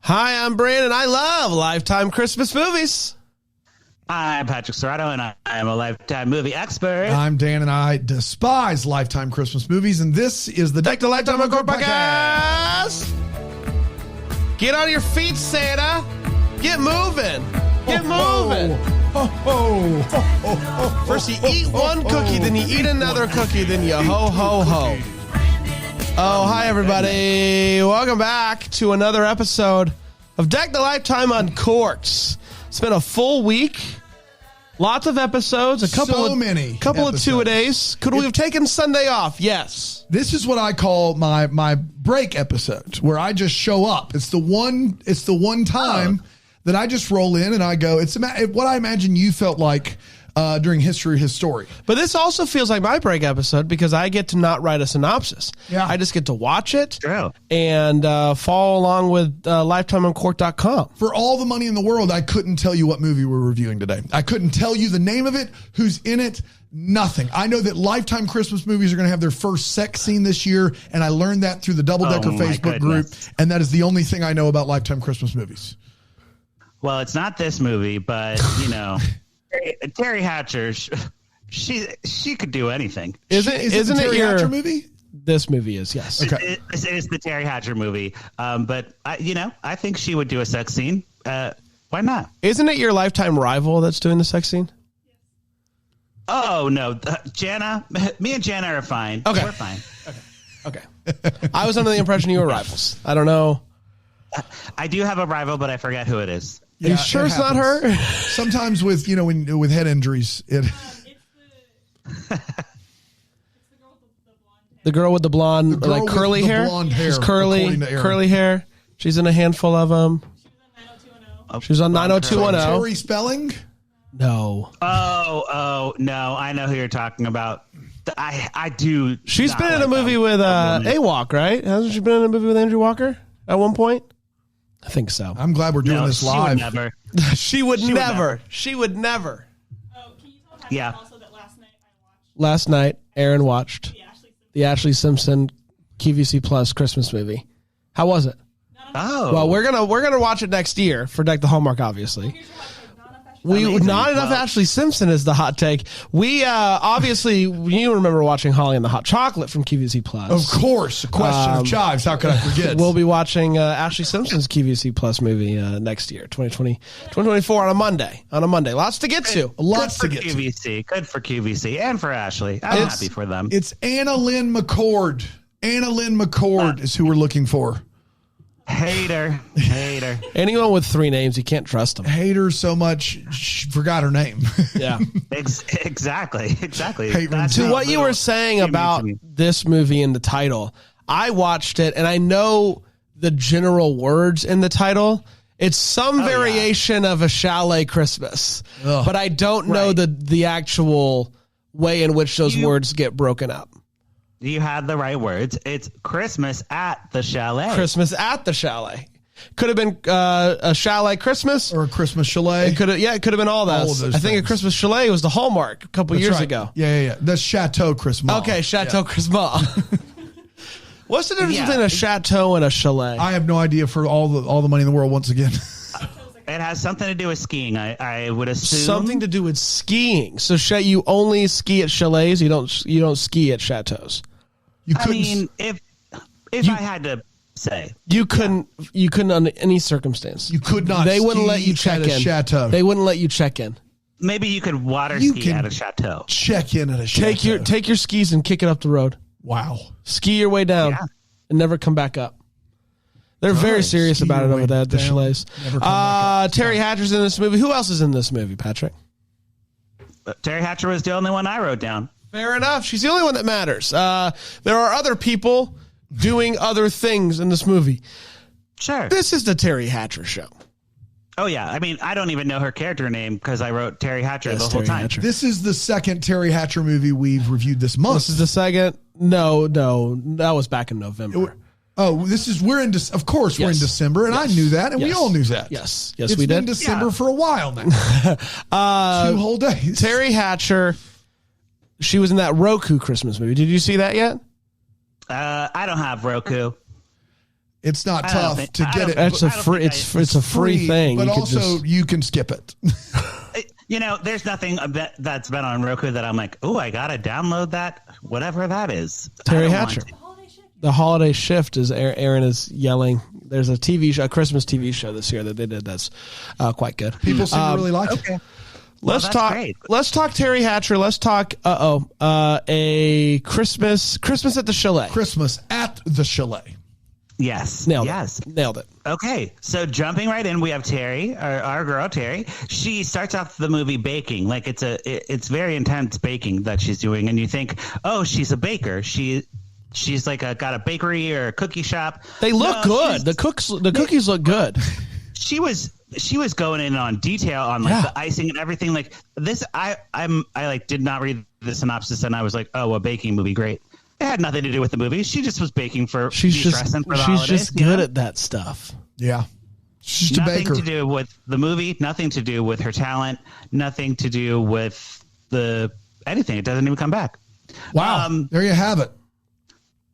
Hi, I'm Brandon. I love Lifetime Christmas movies. I'm Patrick Serrato, and I am a Lifetime movie expert. I'm Dan, and I despise Lifetime Christmas movies, and this is the Deck the Lifetime Encore podcast. Get on your feet, Santa. Get moving. Get moving. First you eat one cookie, then you eat another cookie, then you ho, ho, ho. Oh, hi, everybody. Welcome back to another episode of Deck the Lifetime Uncorked. It's been a full week. Lots of episodes. A couple of two-a-days. Could we have taken Sunday off? Yes. This is what I call my break episodes, where I just show up. It's the one time that I just roll in and I go, it's what I imagine you felt like during History His Story. But this also feels like my break episode because I get to not write a synopsis. Yeah. I just get to watch it and follow along with LifetimeOnCourt.com. For all the money in the world, I couldn't tell you what movie we're reviewing today. I couldn't tell you the name of it, who's in it, nothing. I know that Lifetime Christmas movies are going to have their first sex scene this year, and I learned that through the Double Decker Facebook group, and that is the only thing I know about Lifetime Christmas movies. Well, it's not this movie, but, you know... Teri Hatcher, she could do anything. Isn't it Teri your Hatcher movie? This movie is, yes. Okay. It is the Teri Hatcher movie. But I think she would do a sex scene. Why not? Isn't it your Lifetime rival that's doing the sex scene? Oh no, Jana. Me and Jana are fine. Okay, we're fine. Okay. I was under the impression you were rivals. I don't know. I do have a rival, but I forget who it is. Are you sure it's not her? Sometimes with with head injuries, the girl with the blonde, like curly hair. Blonde hair. She's curly hair. She's in a handful of them. She was on 90210. Tori Spelling? No. Oh no! I know who you're talking about. I do. She's been in a movie with AWOC, right? Hasn't she been in a movie with Andrew Walker at one point? I think so. I'm glad we're doing this live. She would never. She would never. Oh, can you tell Patrick also that last night I watched? Last night, Aaron watched the Ashley Simpson QVC Plus Christmas movie. How was it? Oh, well, we're gonna watch it next year for Deck the Hallmark, obviously. Not enough Ashley Simpson is the hot take. We obviously, you remember watching Holly and the Hot Chocolate from QVC Plus. Of course, a question of chives. How could I forget? We'll be watching Ashley Simpson's QVC Plus movie next year, 2024 on a Monday. Lots to get to. QVC. Good for QVC and for Ashley. I'm happy for them. It's Anna Lynn McCord. Anna Lynn McCord is who we're looking for. Hater. Anyone with three names, you can't trust them. Hate her so much, she forgot her name. Yeah. Exactly. To what you were saying about this movie in the title, I watched it and I know the general words in the title. It's some variation of a Chalet Christmas, but I don't know the actual way in which those words get broken up. You had the right words. It's Christmas at the Chalet. Christmas at the Chalet. Could have been a Chalet Christmas. Or a Christmas Chalet. It could have been all that. I think a Christmas Chalet was the Hallmark a couple years ago. Yeah. That's Chateau Christmas. Okay, Chateau Christmas. What's the difference between a chateau and a chalet? I have no idea for all the money in the world once again. It has something to do with skiing, I would assume. Something to do with skiing. So you only ski at chalets, you don't ski at chateaus. If I had to say, you couldn't under any circumstance. You could not. They wouldn't let you check in. Chateau. They wouldn't let you check in. Maybe you could water ski at a chateau. Check in at a chateau. Take your skis and kick it up the road. Wow. Ski your way down and never come back up. They're very serious about it over there at the chalets. Teri Hatcher's in this movie. Who else is in this movie, Patrick? Teri Hatcher was the only one I wrote down. Fair enough. She's the only one that matters. There are other people doing other things in this movie. Sure. This is the Teri Hatcher show. Oh, yeah. I don't even know her character name because I wrote Teri Hatcher the whole time. Hatcher. This is the second Teri Hatcher movie we've reviewed this month. This is the second? No. That was back in November. We're in December, and I knew that, and we all knew that. Yes, we did. It's been December for a while now. 2 whole days. Teri Hatcher, she was in that Roku Christmas movie. Did you see that yet? I don't have Roku. It's not I don't tough think- to I get don't- it. It's I a don't free. think It's a free thing. but You could also just- you can skip it. You know, there's nothing that's been on Roku that I'm like, oh, I gotta download that, whatever that is. Terry I don't want Hatcher. to. The holiday shift is Aaron is yelling. There's a TV show, a Christmas TV show this year that they did that's quite good. People seem to really like it. Okay. Let's that's talk. great. Let's talk Terry Hatcher. Let's talk. A Christmas at the Chalet. Christmas at the Chalet. Yes. Nailed yes. it. Nailed it. Okay, so jumping right in, we have Teri, our girl Teri. She starts off the movie baking, like it's very intense baking that she's doing, and you think, oh, she's a baker. She's like got a bakery or a cookie shop. They look good. The cookies look good. She was going in on detail on like the icing and everything. Like this, I like did not read the synopsis, and I was like, oh, a baking movie, great. It had nothing to do with the movie. She just was baking for She's de-stressing for the she's holidays, just you good know? at that stuff. Yeah. She's just a Nothing baker. to do with the movie, nothing to do with her talent, nothing to do with anything. It doesn't even come back. Wow. There you have it.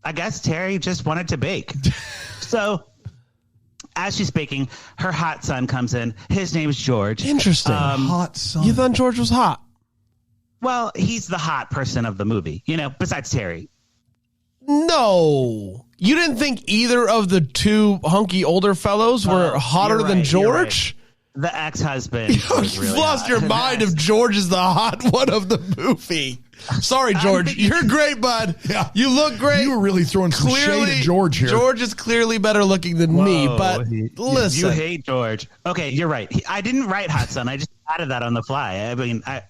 I guess Teri just wanted to bake. So as she's baking, her hot son comes in. His name's George. Interesting. Hot son. You thought George was hot? Well, he's the hot person of the movie, you know, besides Teri. No. You didn't think either of the two hunky older fellows were hotter you're than right, you're George? The ex-husband. was You've really lost hot. your mind if George is the hot one of the movie. Sorry, George. You're great, bud. Yeah. You look great. You were really throwing some shade at George here. George is clearly better looking than me, Whoa, but listen. You hate George. Okay, you're right. I didn't write hot son. I just added that on the fly. I mean, I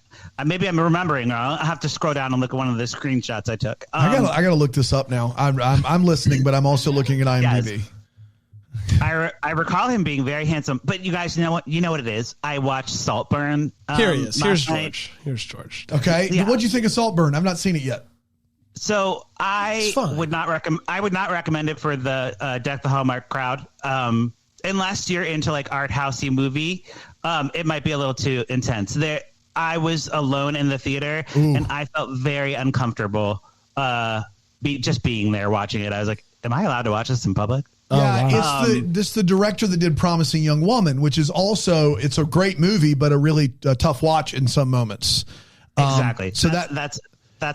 maybe I'm remembering. I'll have to scroll down and look at one of the screenshots I took. I gotta look this up now. I'm listening, but I'm also looking at IMDb. Yes. I recall him being very handsome, but you guys know what? You know what it is. I watched Saltburn. Here he is. Here's last night. George. Here's George. Okay. Yeah. What'd you think of Saltburn? I've not seen it yet. So I It's fun. would not recommend it for the Deck the Hallmark crowd. Unless you're into like art housey movie, it might be a little too intense. I was alone in the theater and I felt very uncomfortable just being there watching it. I was like, am I allowed to watch this in public? Yeah, wow. it's the director that did Promising Young Woman, which is also it's a great movie, but a really tough watch in some moments. Exactly. So that's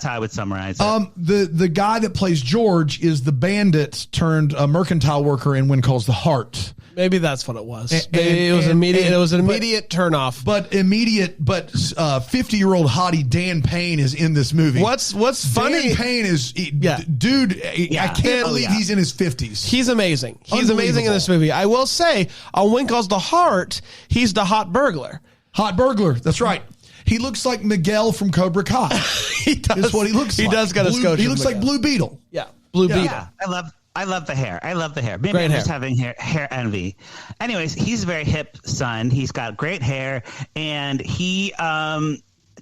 how I would summarize it. The guy that plays George is the bandit turned mercantile worker in When Calls the Heart. Maybe that's what it was. It was an immediate turnoff. But 50-year-old hottie Dan Payne is in this movie. What's funny? Dan Payne is Yeah. dude. I can't believe yeah. he's in his 50s. He's amazing. He's amazing in this movie. I will say, on When Calls the Heart, he's the hot burglar. Hot burglar. That's right. He looks like Miguel from Cobra Kai. He does. That's what he looks like. He does got a Scotia. He looks like Blue Beetle. Yeah, Blue Beetle. Yeah, I love the hair. I love the hair. Maybe Great I'm hair. just having hair envy. Anyways, he's a very hip son. He's got great hair, and he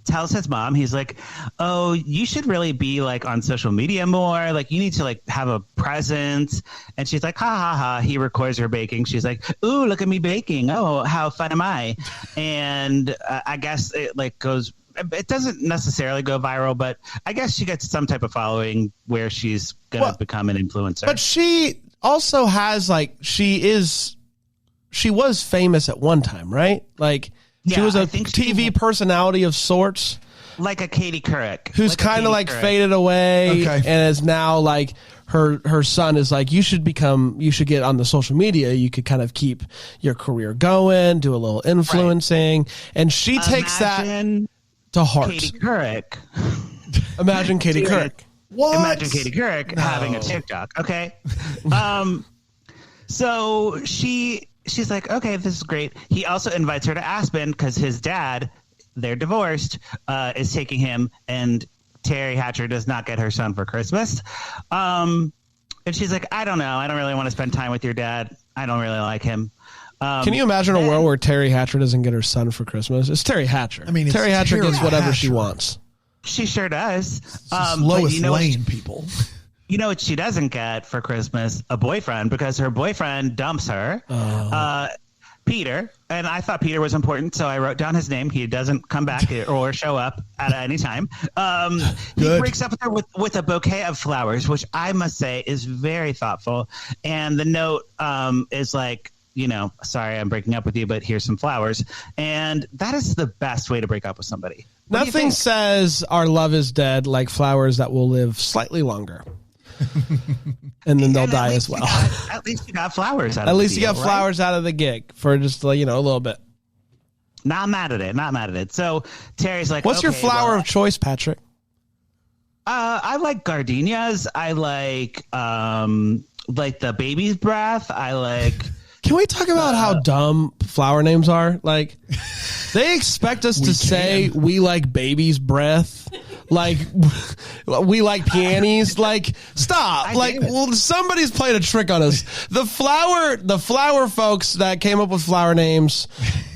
tells his mom, he's like, "Oh, you should really be like on social media more. Like, you need to like have a presence." And she's like, "Ha ha ha." He records her baking. She's like, "Ooh, look at me baking. Oh, how fun am I?" And I guess it like goes. It doesn't necessarily go viral, but I guess she gets some type of following where she's going to become an influencer. But she also has she was famous at one time, right? Like she Yeah, was a I think TV personality of sorts like a Katie Couric. who's kind of like faded away Okay. and is now like her son is like, you should get on the social media. You could kind of keep your career going, do a little influencing. And she takes that to heart. Katie Couric. Imagine Katie Couric. What? Imagine Katie Couric having a TikTok. Okay. So she's like, okay, this is great. He also invites her to Aspen because his dad, they're divorced, is taking him, and Teri Hatcher does not get her son for Christmas. And she's like, I don't know. I don't really want to spend time with your dad. I don't really like him. Can you imagine a world where Teri Hatcher doesn't get her son for Christmas? It's Teri Hatcher. I mean, it's Teri Hatcher Teri gets whatever she Hatcher. wants. She sure does. Lois you know Lane people. You know what she doesn't get for Christmas? A boyfriend, because her boyfriend dumps her. Peter, and I thought Peter was important, so I wrote down his name. He doesn't come back or show up at any time. He breaks up with her with a bouquet of flowers, which I must say is very thoughtful. And the note is like, sorry, I'm breaking up with you, but here's some flowers. And that is the best way to break up with somebody. Nothing says our love is dead like flowers that will live slightly longer. And then they'll die as well. At least you got flowers out of At the least you deal, got flowers out of the gig for just, a little bit. Not mad at it. So Terry's like, what's your flower of choice, Patrick? I like gardenias. I like the baby's breath. I like. Can we talk about how dumb flower names are? Like, they expect us to say we like baby's breath. Like, we like peonies. Like, stop. Somebody's played a trick on us. The flower folks that came up with flower names,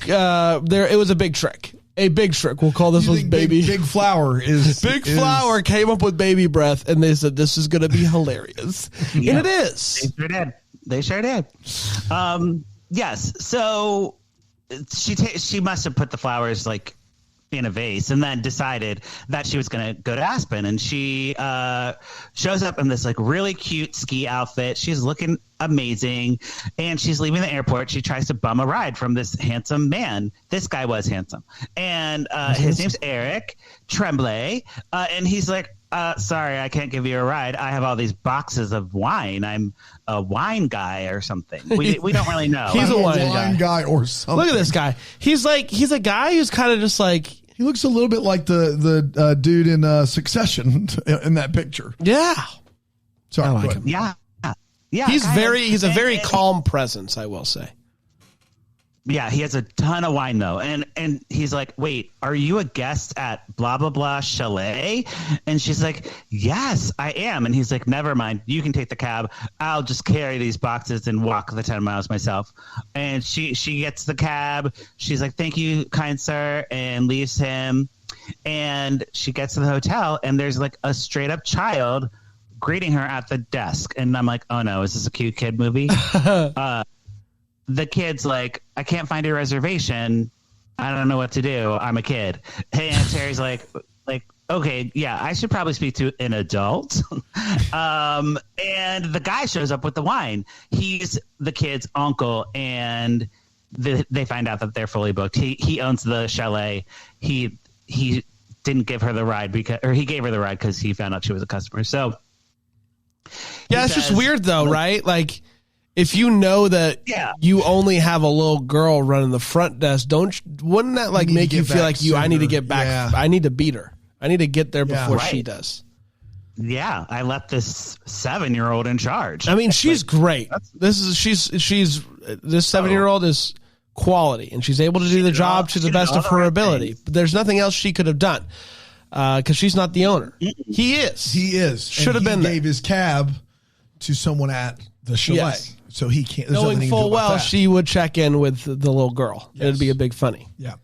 it was a big trick. A big trick. We'll call this one baby. Big flower is flower came up with baby breath, and they said this is going to be hilarious, and it is. They sure did. Yes. So she must have put the flowers in a vase and then decided that she was going to go to Aspen, and she shows up in this really cute ski outfit. She's looking amazing, and she's leaving the airport. She tries to bum a ride from this handsome man. This guy was handsome, and his name's Eric Tremblay, and he's like, sorry, I can't give you a ride. I have all these boxes of wine. I'm a wine guy or something. We don't really know. He's a wine guy or something. Look at this guy. He's a guy who's kind of just like. He looks a little bit like the dude in Succession in that picture. Yeah. Sorry, I like him. Yeah. He's a very calm presence, I will say. Yeah, he has a ton of wine though, and he's like, "Wait, are you a guest at blah blah blah Chalet?" And she's like, "Yes, I am." And he's like, "Never mind, you can take the cab. I'll just carry these boxes and walk the 10 miles myself." And she gets the cab. She's like, "Thank you, kind sir," and leaves him. And she gets to the hotel, and there's a straight up child greeting her at the desk. And I'm like, "Oh no, is this a cute kid movie?" The kid's like, "I can't find your reservation. I don't know what to do. I'm a kid." And Terry's like, okay, yeah, I should probably speak to an adult. And the guy shows up with the wine. He's the kid's uncle, and they find out that they're fully booked. He owns the chalet. He didn't give her the ride he gave her the ride because he found out she was a customer. So yeah, it's just weird though, right? If you know that you only have a little girl running the front desk, wouldn't that make you feel like I need to get back? Yeah. I need to beat her. I need to get there before she does. Yeah, I left this 7-year-old in charge. I mean, she's great. This 7-year-old is quality, and she's able to do the job to the best of her ability. But there's nothing else she could have done because she's not the owner. He is. Should have been. Gave his cab to someone at the chalet. Yes. So he can't. Knowing full well she would check in with the little girl. Yes. It'd be a big funny. Yeah.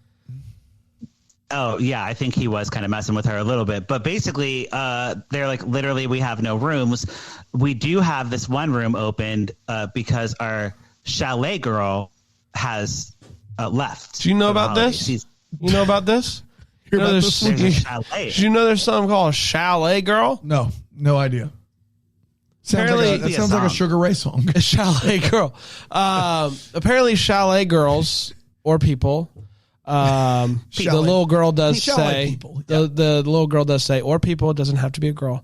Oh, yeah. I think he was kind of messing with her a little bit. But basically, they're like, literally, we have no rooms. We do have this one room opened because our chalet girl has left. Do you know about this? You know about this? Did you know there's something called a chalet girl? No idea. That sounds like a Sugar Ray song. A chalet girl. Apparently, chalet girls or people. The little girl does say. The little girl does say, or people. It doesn't have to be a girl.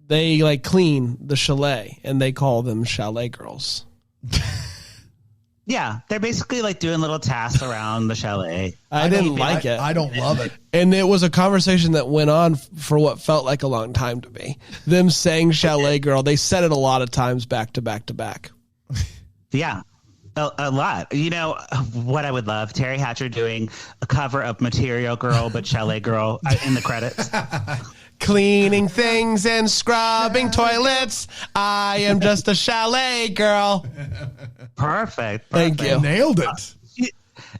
They clean the chalet, and they call them chalet girls. Yeah, they're basically doing little tasks around the chalet. I didn't like it. I don't love it. And it was a conversation that went on for what felt like a long time to me. Them saying chalet girl, they said it a lot of times back to back to back. Yeah, a lot. You know what I would love? Terry Hatcher doing a cover of Material Girl, but Chalet Girl in the credits. Cleaning things and scrubbing toilets. I am just a chalet girl. Perfect. Thank you. Nailed it.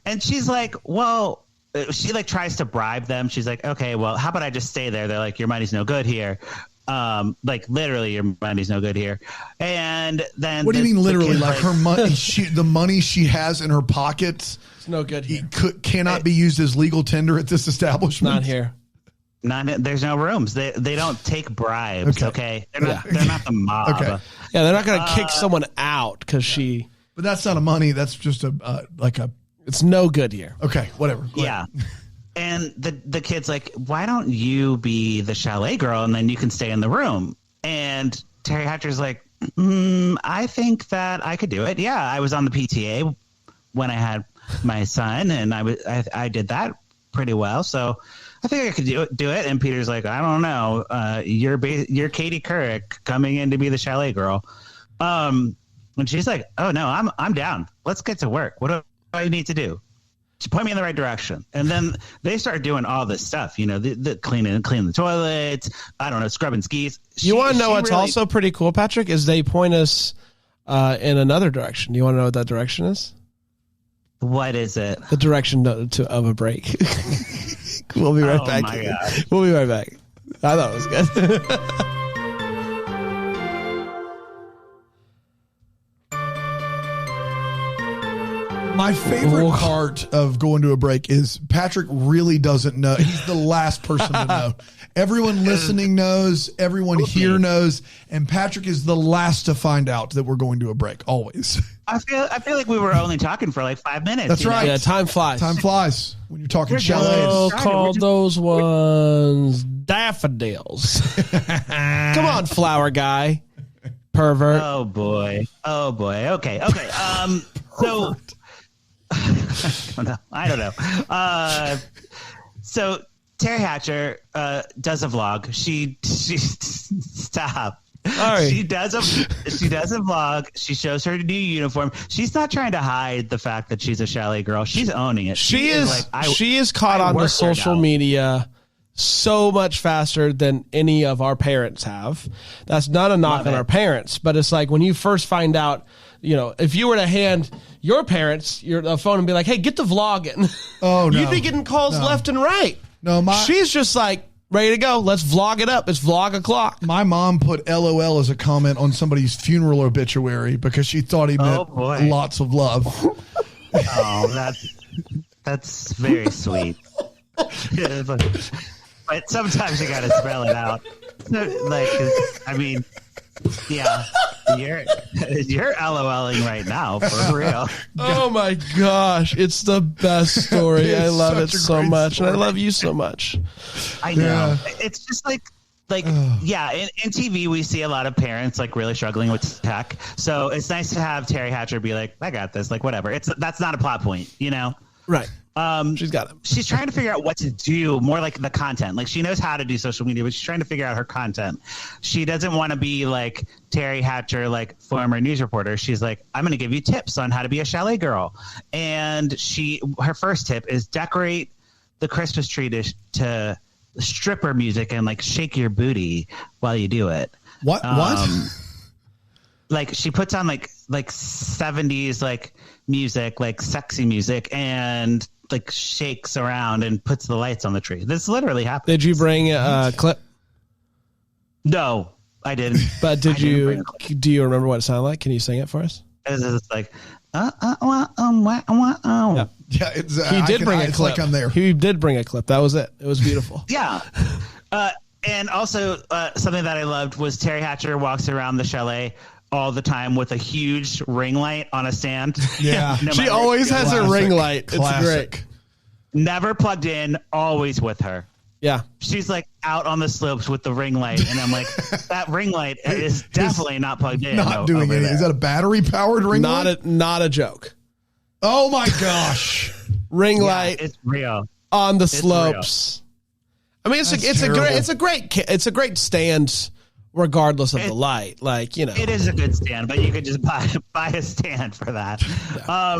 And she's like, well, she tries to bribe them. She's like, okay, well, how about I just stay there? They're like, your money's no good here. Like literally your money's no good here. And then what do you mean literally? kid's Like her money, the money she has in her pockets, It's no good here. cannot be used as legal tender at this establishment. Not here. there's no rooms. They don't take bribes. Okay. They're not the mob. Okay. Yeah, they're not going to kick someone out because she. But that's not a money. That's just a It's no good here. Okay, whatever. Go ahead. Yeah. And the kid's like, why don't you be the chalet girl and then you can stay in the room? And Teri Hatcher's like, I think that I could do it. Yeah, I was on the PTA when I had my son, and I did that pretty well. So I think I could do it. And Peter's like, I don't know. You're Katie Couric coming in to be the chalet girl. And she's like, oh no, I'm down. Let's get to work. What do I need to do? She point me in the right direction. And then they start doing all this stuff, the cleaning the toilets. I don't know, scrubbing skis. You want to know what's also pretty cool, Patrick, is they point us in another direction. Do you want to know what that direction is? What is it? The direction of a break. We'll be right back. My God. We'll be right back. I thought it was good. My favorite part of going to a break is Patrick really doesn't know. He's the last person to know. Everyone listening knows. Everyone here knows. And Patrick is the last to find out that we're going to a break, always. I feel like we were only talking for like 5 minutes. That's right. Yeah, time flies. Time flies when you're talking We're chalets. We'll We're call just- those ones daffodils. Come on, flower guy. Pervert. Oh boy. Okay. So I don't know. So Teri Hatcher does a vlog. She stop. Sorry. She does a vlog. She shows her new uniform. She's not trying to hide the fact that she's a chalet girl. She's owning it. She is caught I on the work here social now. media so much faster than any of our parents have. That's not a knock Love on it. our parents, but it's like when you first find out, if you were to hand your parents a phone and be like, hey, get the vlog in. Oh, no. You'd be getting calls left and right. No, she's just like, ready to go. Let's vlog it up. It's vlog o'clock. My mom put LOL as a comment on somebody's funeral obituary because she thought he meant boy. lots of love. Oh, that's very sweet. But sometimes you got to spell it out. Yeah, you're LOLing right now for real. Oh my gosh. It's the best story. I love it such a so great much. And I story. love you so much. I know. Yeah. It's just yeah, in TV we see a lot of parents really struggling with tech. So it's nice to have Teri Hatcher be like, I got this, whatever. That's not a plot point, Right. She's got it. She's trying to figure out what to do, more like the content. She knows how to do social media, but she's trying to figure out her content. She doesn't want to be like Teri Hatcher, former news reporter. She's like, I'm going to give you tips on how to be a chalet girl. And her first tip is decorate the Christmas tree to stripper music and shake your booty while you do it. What? She puts on 70s music, sexy music, and shakes around and puts the lights on the tree. This literally happened. Did you bring a clip? No, I didn't. But do you remember what it sounded like? Can you sing it for us? It's Yeah. Yeah, He did bring a it's clip. like I'm there. He did bring a clip. That was it. It was beautiful. Yeah. And also something that I loved was Teri Hatcher walks around the chalet all the time with a huge ring light on a stand. Yeah. No She matter always where she has goes. a ring light. It's Classic. great. Never plugged in, always with her. Yeah. She's out on the slopes with the ring light, and I'm like, that ring light is definitely not plugged in. Not doing over anything. there. Is that a battery powered ring light? Not a joke. Oh my gosh. Ring Yeah, light it's real. on the It's slopes. I mean, That's terrible. it's a great stand regardless of the light. It is a good stand, but you could just buy a stand for that. Yeah.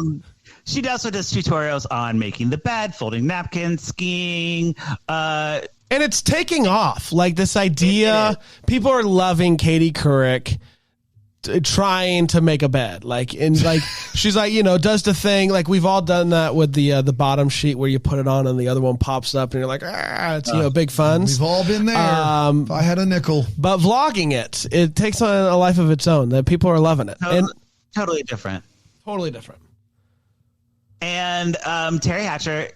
She also does tutorials on making the bed, folding napkins, skiing. And it's taking off. This idea, people are loving Katie Couric trying to make a bed, she's like, does the thing, like we've all done that with the bottom sheet where you put it on and the other one pops up and you're like, it's big fun. We've all been there. If I had a nickel. But vlogging it takes on a life of its own. That people are loving it. Totally different. Totally different. And Teri Hatcher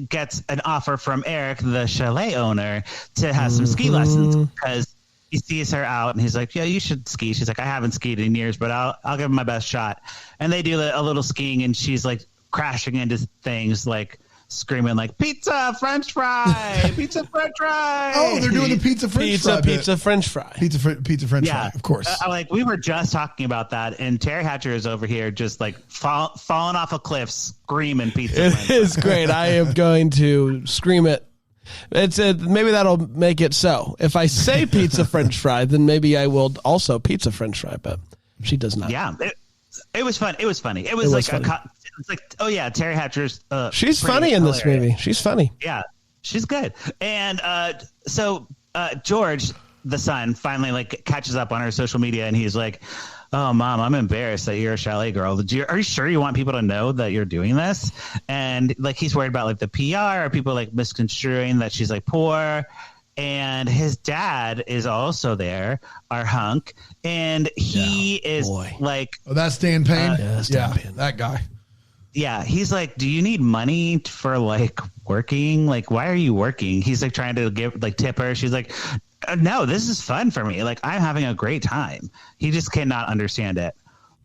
gets an offer from Eric, the chalet owner, to have some ski lessons because he sees her out and he's like, yeah, you should ski. She's like, I haven't skied in years, but I'll give him my best shot. And they do a little skiing and she's like crashing into things, like screaming like pizza, French fry, pizza, French fry. Oh, they're doing the pizza, French fry. Pizza, French fry. Pizza, French fry, of course. Like we were just talking about that, and Teri Hatcher is over here just like falling off a cliff, screaming pizza. It is great. I am going to scream it. Maybe that'll make it so. If I say pizza French fry, then maybe I will also pizza French fry, but she does not. Yeah, it was fun. It was funny. It was like funny. It's like, oh yeah, Teri Hatcher's. She's funny in this movie. She's funny. Yeah, she's good. And so George, the son, finally like catches up on her social media, and he's like, "Oh, Mom, I'm embarrassed that you're a chalet girl. Are you sure you want people to know that you're doing this?" And like he's worried about like the PR, or people like misconstruing that she's like poor. And his dad is also there, our hunk, and he is like, "Oh, that's Dan Payne." That's Dan Payne. That guy. Yeah, he's like, do you need money for like working? Like, why are you working? He's like trying to give like tip her. She's like, no, this is fun for me. Like, I'm having a great time. He just cannot understand it.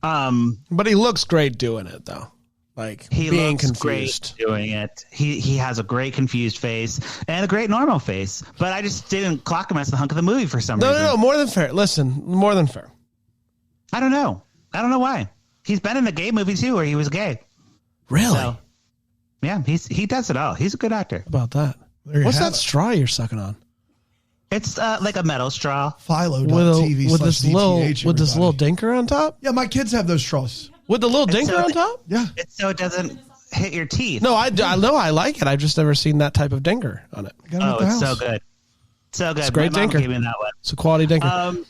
But he looks great doing it though. Like he being looks confused. great doing it. He has a great confused face and a great normal face. But I just didn't clock him as the hunk of the movie for some reason. No, more than fair. Listen, more than fair. I don't know why. He's been in a gay movie too, where he was gay. Really? So, yeah, he does it all. He's a good actor. How about that? What's that straw you're sucking on? It's like a metal straw. Philo.tv with this little dinker on top? Yeah, my kids have those straws. With the little dinker on top? Yeah. It's so it doesn't hit your teeth. No, I know I like it. I've just never seen that type of dinker on it. Oh, it's so good. So good. It's a great My mom dinker. gave me that one. It's a quality dinker.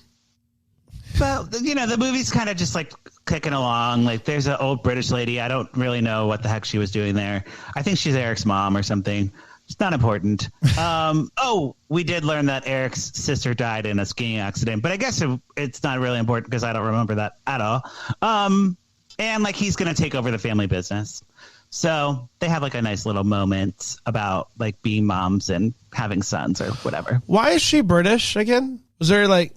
But, the movie's kind of just like clicking along. Like there's an old British lady. I don't really know what the heck she was doing there. I think she's Eric's mom or something. It's not important. We did learn that Eric's sister died in a skiing accident, but I guess it's not really important because I don't remember that at all. And like he's going to take over the family business. So they have like a nice little moment about like being moms and having sons or whatever. Why is she British again? Was there like...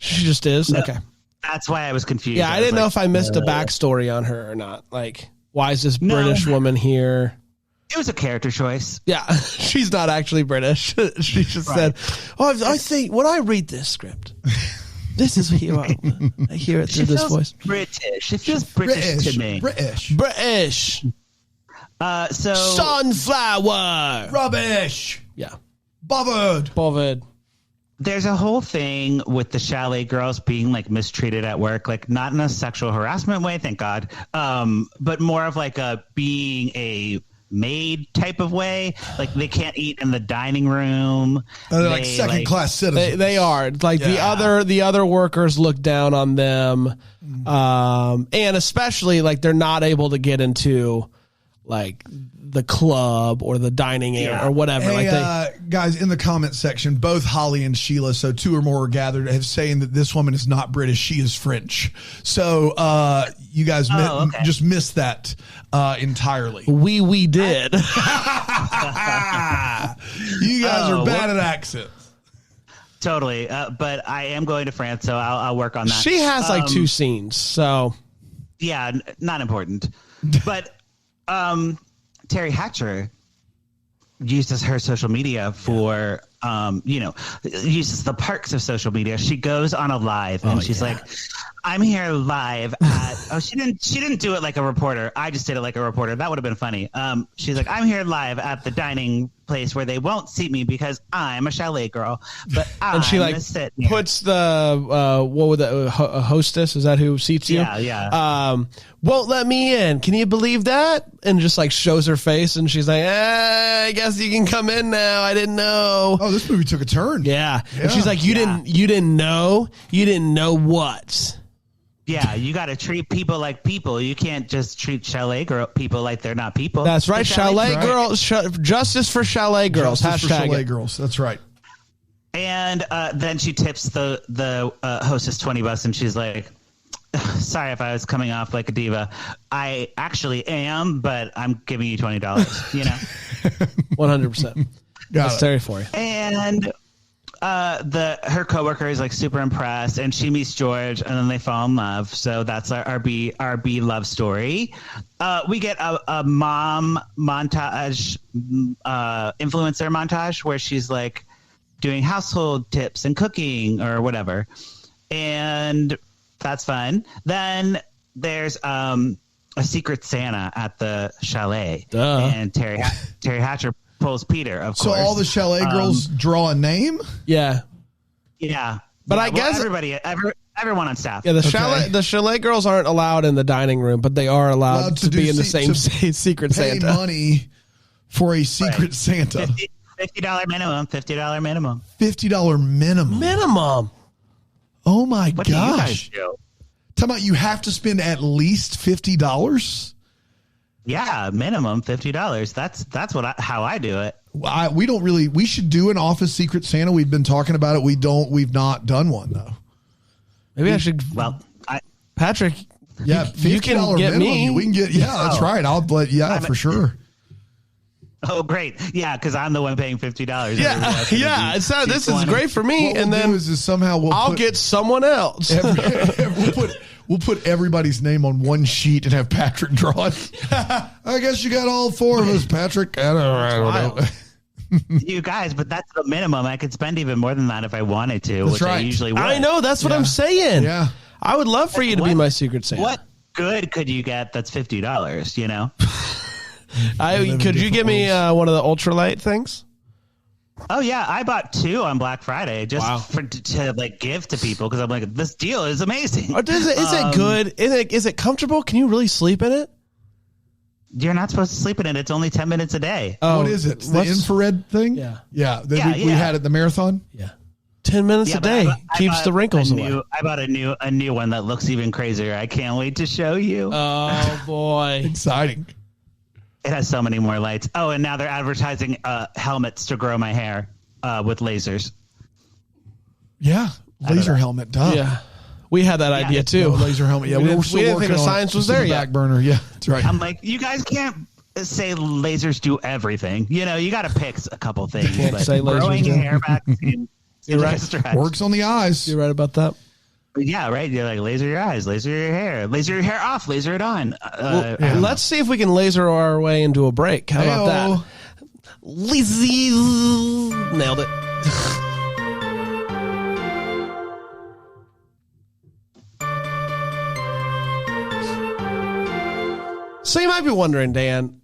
She just is? No, okay. That's why I was confused. Yeah, I didn't know if I missed a backstory on her or not. Like, why is this British woman here? It was a character choice. Yeah, she's not actually British. She just said, I think when I read this script, this is here. I hear it through this voice. British. It feels British to me. British. So sunflower. Rubbish. Yeah. Bothered. There's a whole thing with the chalet girls being like mistreated at work, like not in a sexual harassment way, thank God, but more of like being a maid type of way. Like they can't eat in the dining room. They're like second class citizens. They are like the other workers look down on them, and especially like they're not able to get into like the club or the dining area or whatever. Hey, guys, in the comment section, both Holly and Sheila, so two or more are gathered, have saying that this woman is not British, she is French. So you guys just missed that entirely. We did. You guys are bad at accents. Totally, but I am going to France, so I'll work on that. She has like 2 scenes, so yeah, not important. But Teri Hatcher uses her social media for, uses the perks of social media. She goes on a live and she's like, I'm here live at, she didn't do it like a reporter. I just did it like a reporter. That would have been funny. She's like, I'm here live at the dining place where they won't seat me because I'm a chalet girl, but and she like puts the, what would that, hostess? Is that who seats you? Yeah. Won't let me in. Can you believe that? And just like shows her face and she's like, I guess you can come in now. I didn't know. Oh, this movie took a turn. Yeah. And she's like, you didn't know? You didn't know what? Yeah, you got to treat people like people. You can't just treat Chalet people like they're not people. That's right. Chalet right. girls. Justice for Chalet girls. Justice for Hashtag Chalet it. girls. That's right. And then she tips the hostess $20, and she's like, "Sorry if I was coming off like a diva. I actually am, but I'm giving you $20." You know, 100%. That's Terry for you. And her coworker is like super impressed, and she meets George, and then they fall in love. So that's our B love story. We get a mom montage, influencer montage, where she's like doing household tips and cooking or whatever, and that's fun. Then there's a secret Santa at the chalet, and Terry Hatcher pulls Peter, of course. So all the Chalet girls draw a name? Yeah. Yeah. But I guess everyone on staff. Yeah, the Chalet girls aren't allowed in the dining room, but they are allowed to be in the same secret pay Santa. Money for a secret Santa. $50 minimum. $50 minimum. $50 minimum. Minimum. Oh my What do you guys gosh. do? Talking about you have to spend at least $50? Yeah, minimum $50. That's how I do it. We should do an office secret Santa. We've been talking about it. We've not done one though. Maybe I should. Well, Patrick. Yeah, you can get me. We can get. Yeah, that's right. For sure. Oh, great. Yeah, because I'm the one paying $50. Yeah, yeah. So this is great for me, What and we'll then do is somehow I'll get someone else. We'll put everybody's name on one sheet and have Patrick draw it. I guess you got all four of us, Patrick. I don't know. You guys, but that's the minimum. I could spend even more than that if I wanted to, That's which right. I usually would. I know. That's what I'm saying. Yeah. I would love for you to be my secret Santa. What good could you get that's $50, you know? Could you give me one of the ultralight things? Oh yeah, I bought 2 on Black Friday just to like give to people because I'm like, this deal is amazing. Is it good? Is it comfortable? Can you really sleep in it? You're not supposed to sleep in it. It's only 10 minutes a day. What is it? The infrared thing? Yeah. Yeah. We had at the marathon. Yeah. 10 minutes a day keeps the wrinkles away. I bought a new one that looks even crazier. I can't wait to show you. Oh boy. Exciting. It has so many more lights. Oh, and now they're advertising helmets to grow my hair with lasers. Yeah. Laser helmet. Duh. Yeah. We had that idea too. No, laser helmet. Yeah. We're still didn't working think the on science it. was It's in there the yet. back burner. Yeah. That's right. I'm like, you guys can't say lasers do everything. You know, you got to pick a couple things. Can't but say lasers growing do. hair back seems You're like right. a stretch. Works on the eyes. You're right about that. Yeah, right. You're like, laser your eyes, laser your hair off, laser it on. Let's see if we can laser our way into a break. How about that? Lazy. Nailed it. So you might be wondering, Dan,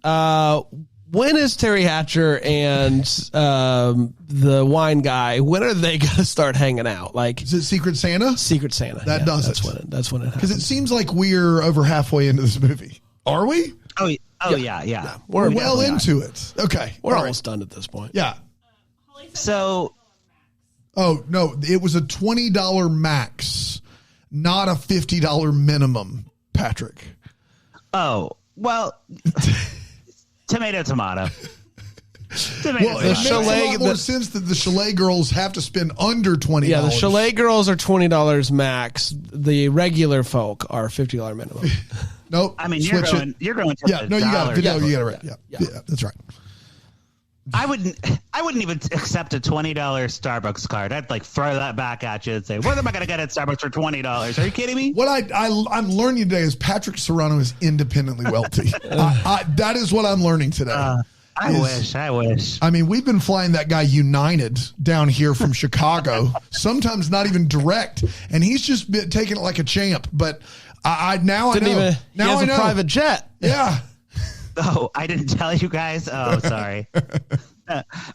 when is Terry Hatcher and the wine guy, when are they going to start hanging out? Like, Is it Secret Santa? Secret Santa. That does that's it. That's when it happens. Because it seems like we're over halfway into this movie. Are we? Yeah. We're well into it. Okay. We're All almost done at this point. Yeah. So, Oh, no. It was a $20 max, not a $50 minimum, Patrick. well, tomato. Well, Tomato. it makes a Chalet- lot more sense that the Chalet girls have to spend under $20. Yeah, the Chalet girls are $20 max. The regular folk are $50 minimum. Nope. I mean, Switch you're going to Yeah, the no, you got dollar. it. You got it right. Yeah, that's right. I wouldn't even accept a $20 Starbucks card. I'd like throw that back at you and say, "What am I going to get at Starbucks for $20? Are you kidding me?" What I'm learning today is Patrick Serrano is independently wealthy. That is what I'm learning today. I wish. I mean, we've been flying that guy United down here from Chicago, sometimes not even direct, and he's just been taking it like a champ. But I know. He has a private jet. Yeah. Oh, I didn't tell you guys. Oh, sorry.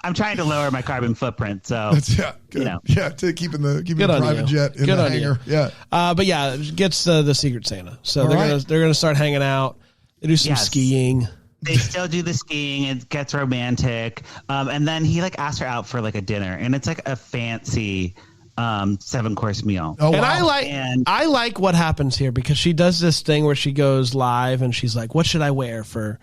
I'm trying to lower my carbon footprint, so Good. you know. Yeah, to keeping the Good on private you. jet in Good the on hangar. you. Yeah. But yeah, it gets the Secret Santa. So they're gonna start hanging out. They do some skiing. They still do the skiing. It gets romantic, and then he like asks her out for like a dinner, and it's like a fancy 7-course meal. Oh, And wow. I like what happens here because she does this thing where she goes live and she's like, what should I wear for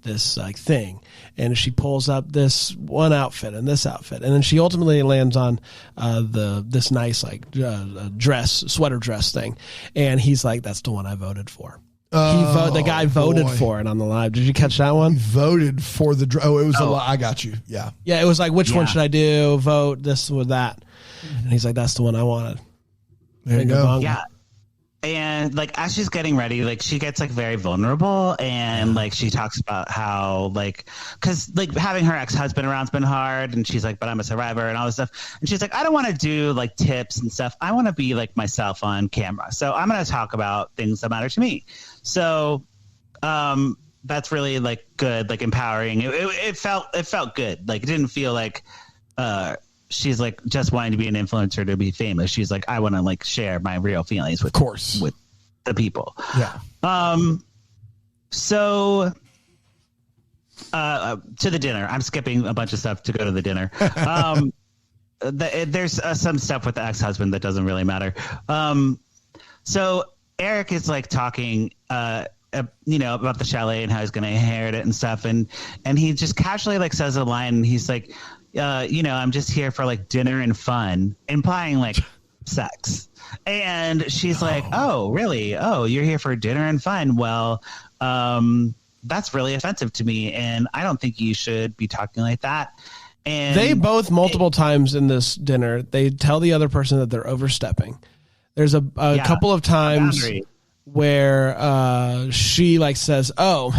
this like thing? And she pulls up this one outfit and this outfit. And then she ultimately lands on this nice like sweater dress thing. And he's like, that's the one I voted for. The guy voted for it on the live. Did you catch that one? He voted for the it was a lot. I got you. Yeah. Yeah, it was like, which one should I do? Vote this or that. And he's like, that's the one I wanted. There you go. Yeah. And like as she's getting ready, like she gets like very vulnerable and like she talks about how like because like having her ex-husband around's been hard and she's like, but I'm a survivor and all this stuff. And she's like, I don't want to do like tips and stuff. I want to be like myself on camera. So I'm going to talk about things that matter to me. So that's really like good, like empowering. It felt good. Like it didn't feel like she's like just wanting to be an influencer to be famous. She's like, I want to like share my real feelings with the people. Yeah. So to the dinner, I'm skipping a bunch of stuff to go to the dinner. There's some stuff with the ex-husband that doesn't really matter. So Eric is like talking, about the chalet and how he's going to inherit it and stuff. And he just casually like says a line and he's like, I'm just here for like dinner and fun, implying like sex. And she's like, oh, really? Oh, you're here for dinner and fun. Well, that's really offensive to me. And I don't think you should be talking like that. And they both multiple times in this dinner, they tell the other person that they're overstepping. There's a couple of times where she like says, oh,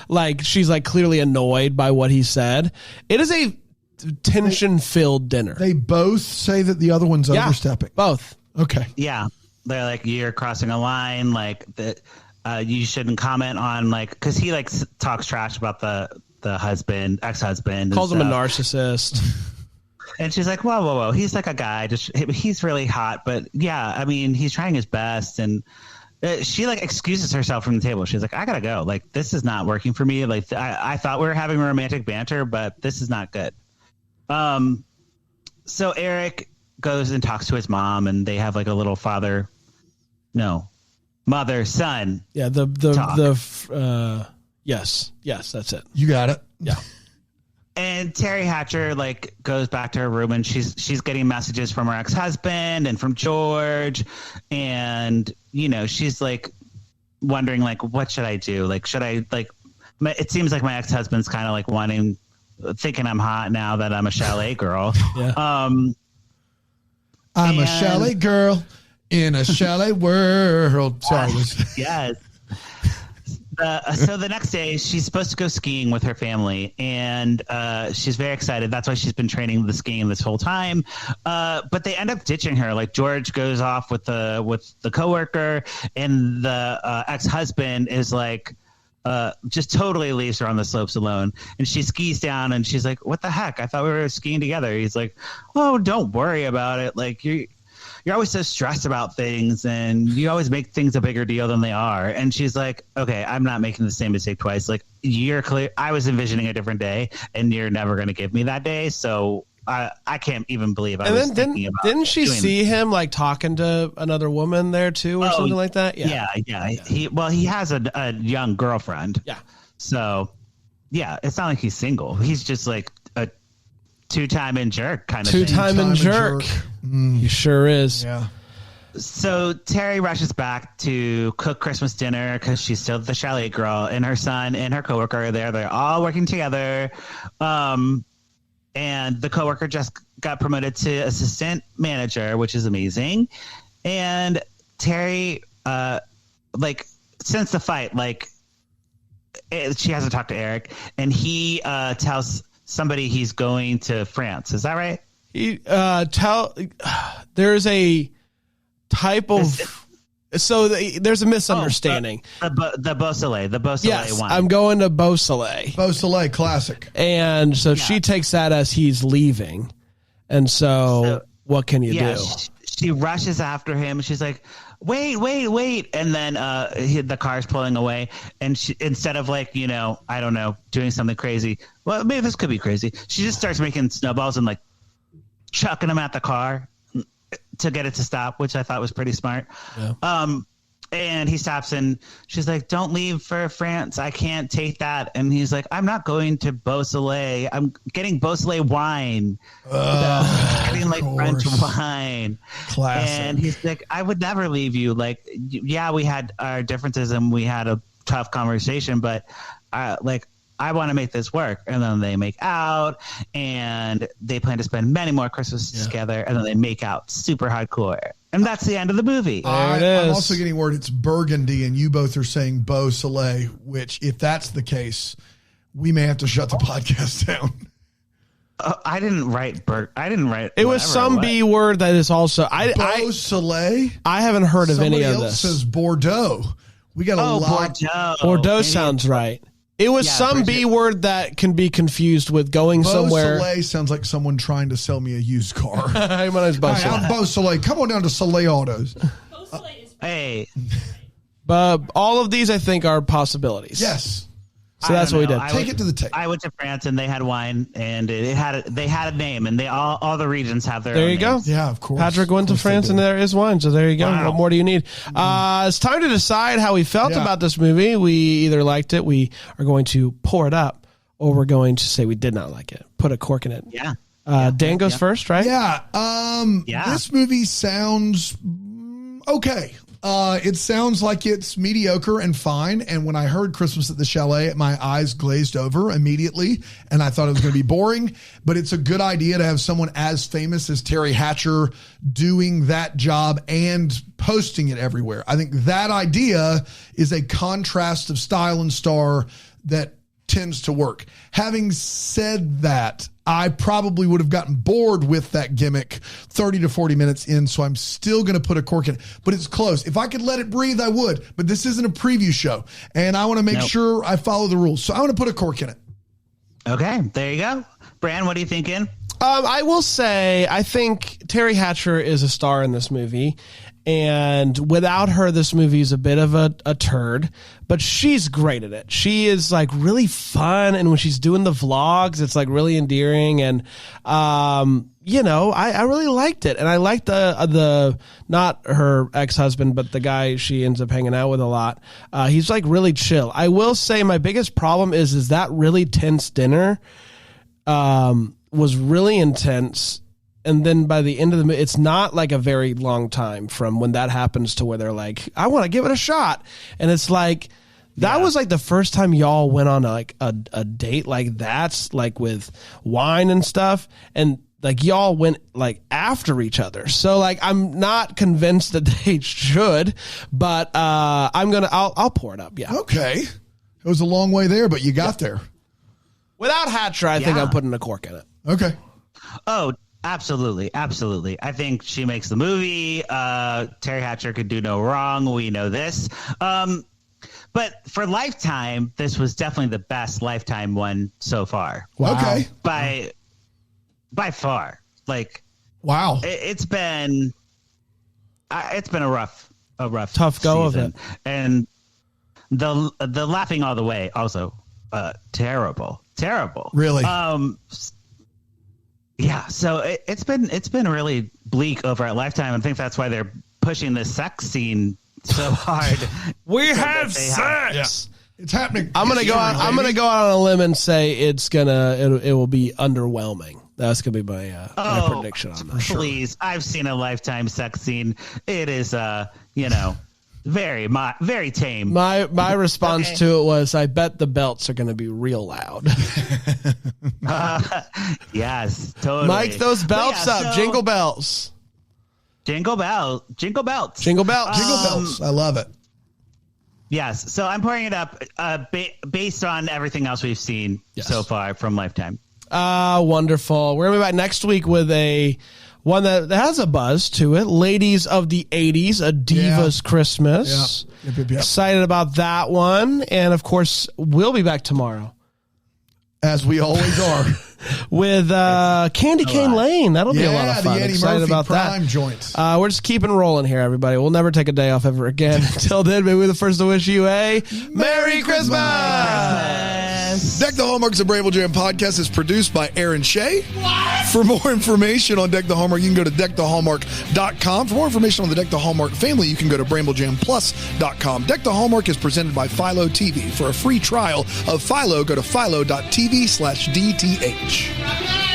like she's like clearly annoyed by what he said. It is a tension-filled dinner. They both say that the other one's overstepping. Both. Okay. Yeah. They're like, you're crossing a line, like that you shouldn't comment on like because he like talks trash about the ex-husband. Calls him a narcissist. And she's like, whoa. He's like a guy. He's really hot. But yeah, I mean, he's trying his best. And she like excuses herself from the table. She's like, I gotta go. Like, this is not working for me. Like, I thought we were having romantic banter, but this is not good. So Eric goes and talks to his mom, and they have like a little mother, son. Yeah. Yes, that's it. You got it. Yeah. And Teri Hatcher like goes back to her room and she's getting messages from her ex-husband and from George. And, she's like wondering like, what should I do? Like, should I like, it seems like my ex-husband's kind of like thinking I'm hot now that I'm a chalet girl. Yeah. I'm a chalet girl in a chalet world. Sorry. Yes. So the next day, she's supposed to go skiing with her family, and she's very excited. That's why she's been training the skiing this whole time. But they end up ditching her. Like George goes off with the coworker, and the ex-husband is like just totally leaves her on the slopes alone. And she skis down, and she's like, "What the heck? I thought we were skiing together." He's like, "Oh, don't worry about it. Like you're always so stressed about things and you always make things a bigger deal than they are." And she's like, okay, I'm not making the same mistake twice. Like, you're clear. I was envisioning a different day and you're never going to give me that day. So I can't even believe I was thinking about didn't she see him like talking to another woman there too or something like that? Yeah. He has a young girlfriend. Yeah. So yeah, it's not like he's single. He's just like a two-time and jerk kind of thing. Two-time and jerk. He sure is. Yeah. So Teri rushes back to cook Christmas dinner because she's still the chalet girl, and her son and her coworker are there. They're all working together. And the coworker just got promoted to assistant manager, which is amazing. And Teri, since the fight, she hasn't talked to Eric, and he tells somebody he's going to France. Is that right? There's a type of there's a misunderstanding. The Beausoleil yes, one. I'm going to Beausoleil. Beausoleil classic. And so she takes that as he's leaving. And so what can you do? She rushes after him. She's like, wait. And then the car's pulling away. And she, instead of I don't know, doing something crazy. Well, maybe this could be crazy. She just starts making snowballs and like chucking them at the car. to get it to stop, which I thought was pretty smart. Yeah. And he stops and she's like, don't leave for France. I can't take that. And he's like, I'm not going to Beausoleil. I'm getting Beausoleil wine. Getting like French wine. Classic. And he's like, I would never leave you. Like, yeah, we had our differences and we had a tough conversation, but like, I want to make this work. And then they make out and they plan to spend many more Christmases together. And then they make out super hardcore. And that's the end of the movie. I'm also getting word it's Burgundy, and you both are saying Beausoleil, which, if that's the case, we may have to shut the podcast down. I didn't write It was some B word that is also Beausoleil. I haven't heard of Somebody any of else this. says Bordeaux. We got a lot. Bordeaux sounds right. It was some B word that can be confused with going somewhere. Beausoleil sounds like someone trying to sell me a used car. Hi, my name's Beausoleil. Hi, I'm Beausoleil. Come on down to Soleil Autos. Hey. But all of these, I think, are possibilities. Yes. So that's what we did. Take it to the tape. I went to France and they had wine and they had a name, and they all the regions have their There own you go. names. Yeah, of course. Patrick went to France and there is wine. So there you go. Wow. What more do you need? It's time to decide how we felt about this movie. We either liked it, we are going to pour it up, or we're going to say we did not like it. Put a cork in it. Yeah. Dan goes first, right? Yeah. This movie sounds okay. It sounds like it's mediocre and fine. And when I heard Christmas at the Chalet, my eyes glazed over immediately, and I thought it was going to be boring. But it's a good idea to have someone as famous as Teri Hatcher doing that job and posting it everywhere. I think that idea is a contrast of style and star that tends to work. Having said that, I probably would have gotten bored with that gimmick 30 to 40 minutes in, so I'm still going to put a cork in it. But it's close. If I could let it breathe, I would. But this isn't a preview show, and I want to make sure I follow the rules. So I want to put a cork in it. Okay, there you go. Bran, what are you thinking? I will say, I think Teri Hatcher is a star in this movie. And without her, this movie is a bit of a turd, but she's great at it. She is like really fun. And when she's doing the vlogs, it's like really endearing. And, you know, I really liked it. And I liked the not her ex-husband, but the guy she ends up hanging out with a lot. He's like really chill. I will say my biggest problem is that really tense dinner, was really intense. And then by the end of the movie, it's not like a very long time from when that happens to where they're like, I want to give it a shot. And it's like, that was like the first time y'all went on like a date like that's like with wine and stuff. And like y'all went like after each other. So like, I'm not convinced that they should, but I'll pour it up. Yeah. Okay. It was a long way there, but you got there. Without Hatcher, I think I'm putting a cork in it. Okay. Oh, absolutely. Absolutely. I think she makes the movie. Teri Hatcher could do no wrong. We know this. But for Lifetime, this was definitely the best Lifetime one so far. Wow. Okay. By far. Like, wow. It's been a rough tough go season. of it. And the laughing all the way also terrible. Really? Yeah, so it's been really bleak over at Lifetime. I think that's why they're pushing this sex scene so hard. We have sex. Yeah. It's happening. I'm gonna go out on a limb and say it will be underwhelming. That's gonna be my prediction on that. Please, I've seen a Lifetime sex scene. It is very tame. My response to it was, I bet the belts are going to be real loud. Yes, totally. Mike those belts up. Jingle bells. Jingle bells. Jingle belts. Jingle bells. I love it. Yes. So I'm pouring it up based on everything else we've seen so far from Lifetime. Wonderful. We're going to be back next week with one that has a buzz to it. Ladies of the 80s, A Diva's Christmas. Yep. Excited about that one. And, of course, we'll be back tomorrow. As we always are. With Candy Cane Lane. That'll be a lot of fun. The Eddie Excited Murphy about Prime that. joint. We're just keeping rolling here, everybody. We'll never take a day off ever again. Until then, maybe we're the first to wish you a Merry Christmas. Yes. Deck the Hallmark's a Bramble Jam podcast is produced by Aaron Shea. For more information on Deck the Hallmark, you can go to deckthehallmark.com. For more information on the Deck the Hallmark family, you can go to bramblejamplus.com. Deck the Hallmark is presented by Philo TV. For a free trial of Philo, go to philo.tv/DTH.